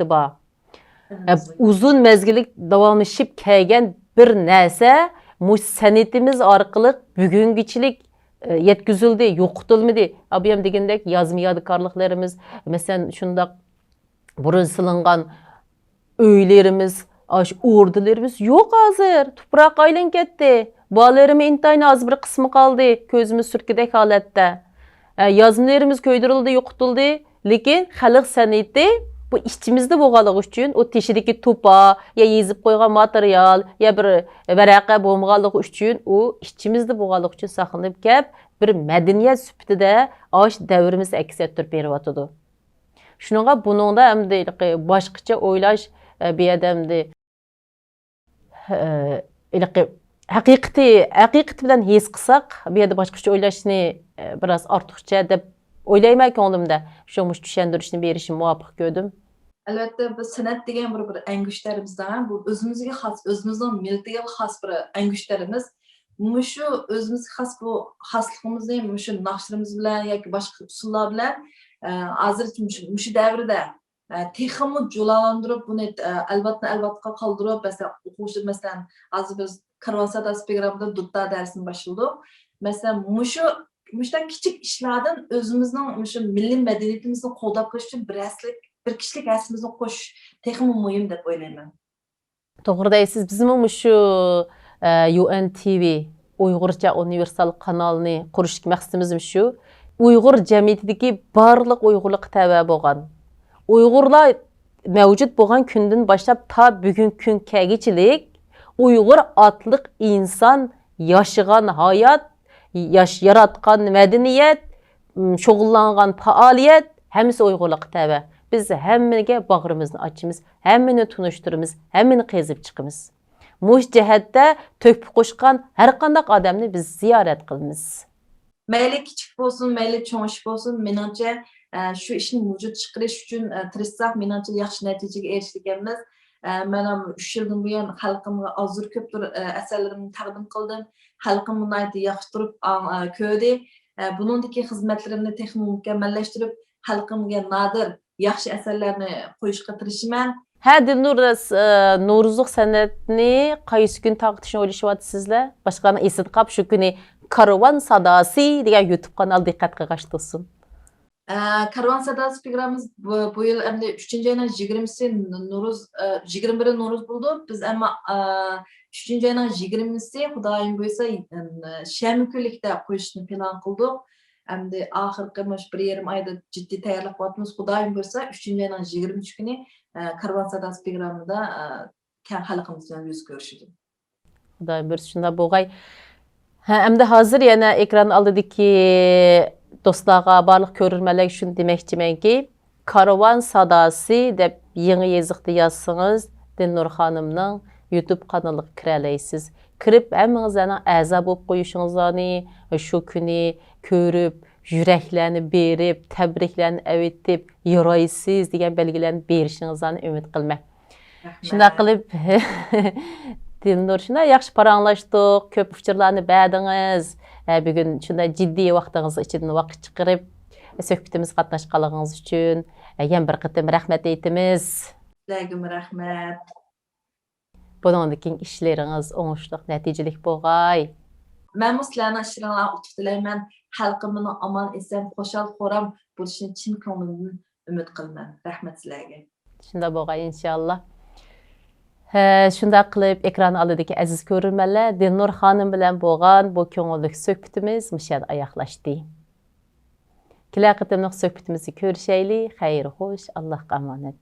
ahamiyeti var. Uzun mezgillik davamlaşıp kelgen bir narsa muş sanatimiz orqali bugungichilik yetkazildi, yo'qitilmadi. Abiyam degandek yozma yodikorliklarimiz, masalan, shundoq burun silingan uylarimiz, o'rdalarimiz yo'q hozir. Tuproq aylanib ketdi. Bolalarimiz intayin az bir qismi qoldi, ko'zimiz surkidek holatda. Yozmalarimiz ko'ydirildi, yo'qitildi, lekin xalq san'ati bu içimizde bo'lganligi uchun o teshidagi to'pa ya yezib qo'ygan material ya bir varaqa bo'lmaganligi uchun u içimizde bo'lganligi uchun saqlanib kelib bir madaniyat sifatida osh davrimiz aks ettirib beryotidi. Shuningga buningda hamda boshqacha o'ylash beadamdi haqiqati bilan his qilsak bu yerda boshqacha o'ylashni biroz ortiqcha deb o'ylayman ko'nglimda. Shumush tushuntirishni berishni muvofiq ko'rdim. Albatta biz san'at degan bir angushtarimizdan bu o'zimizga xos, o'zimizning millatiga xos bir angushtarimiz. Shu o'zimizga xos bu xosligimizni shu naqshlarimiz bilan yoki boshqa usullar bilan hozir shu davrda texmi jo'lalantirib buni albatta qoldirib masalan o'quvchi masalan hozir biz Karvan Sadasi programida dutta darsini boshladik. Masalan shunday kichik ishlardan o'zimizning shu milliy madaniyatimizni qo'llab qilish uchun bir kishilik aslimizni qo'shish texmi muhim deb o'ylayman. To'g'ri deysiz. Bizning shu UNTV Uyg'urcha universal kanalini qurishga maqsadimiz shu. Uyg'ur jamiyatidagi barliq Uyg'urlik tava bo'lgan. Uyg'urlar mavjud bo'lgan kundan boshlab ta bugungi kungachilik Uyg'ur otliq inson yashagan hayot, yaratgan madaniyat, shug'ullangan faoliyat Hammasi Uyg'urlikqa tava. Biz hammaga bag'rimizni ochimiz, hammani tunishtiramiz, hammani qezib chiqamiz. Mush jihatda to'kib qo'shgan har qanday odamni biz ziyorat qilamiz. Mayli kichik bo'lsin, mayli cho'ng ish bo'lsin, menimcha shu ishni vujud chiqarish uchun tirishsak, menimcha yaxshi natijaga erishganmiz. Men ham 3 yildan buyon xalqimga ozur ko'pdir asarlarimni taqdim qildim. Xalqim buni yaxshi turib ko'rdi. Buningdagi xizmatlarimni texnik mukammallashtirib, xalqimga nadir yaxshi asarlarni qo'yishga tirishaman. Ha, Dilnur, Nuruzluq san'atni qaysi kun taqtishni o'ylashyapsizlar? Boshqani esida qolib, shu kuni Karvan Sadasi degan YouTube kanal diqqat qilg'ashtirsin. Karvan Sadasi programmamiz bu yil endi 3-oyning 20-si Nuruz 21 Nuruz bo'ldi. Biz amma 3-oyning 20-si Xudoyim bo'lsa shanba kunlikda qo'yishni plan qildik. Endi oxirgi bir yarim oyda jiddiy tayyorlab qo'yapmiz. Xudoyim bo'lsa 3-oyning 20 kuni Karvan Sadasi programmada keng xalqimiz bilan yuz ko'rishdi. Xudoyim bo'lsa shunda bo'lg'ay. Ha, endi hozir yana ekran oldidagi do'stlarga, barliq ko'rurmanlarga shuni demoqchimanki, Karvan Sadasi deb yangi yoziqda yozsangiz, Dilnur xonimning YouTube kanaliga kira olasiz. Kirib, hammangizlarning a'zo bo'lib qo'yishingizni shu kuni ko'rib, yuraklarni berib, tabriklarni avaytib, yuraysiz degan belgilarni berishingizni umid qilman. Shunda qilib Dilnur, shunda yaxshi paranglashdik, ko'p uchurlarni berdingiz. Bugun shunda jiddiy vaqtingiz ichidan vaqt chiqarib, suhbatimiz qatnashganligingiz uchun yana bir qatim rahmat aytamiz. Sizlarga rahmat. Bundan keyin ishlaringiz o'ngishli, natijali bo'lg'ay. Men sizlarning ishlaringizga utuq tilayman. Xalqimning omon eson, xo'shal, xo'ram bo'lishini chin ko'nglimdan umid qilaman. Rahmat sizlarga. Shunda bo'lg'ay inshaalloh. Shunda qilib ekran oldidagi aziz ko'rurmanlar, Dilnur xonim bilan bo'lgan bu ko'ngillik suhbatimiz mushada oyoqlashdi. Kelar qatimliq suhbatimizni ko'rishaylik. Xayr, xo'sh, Allohga omonat.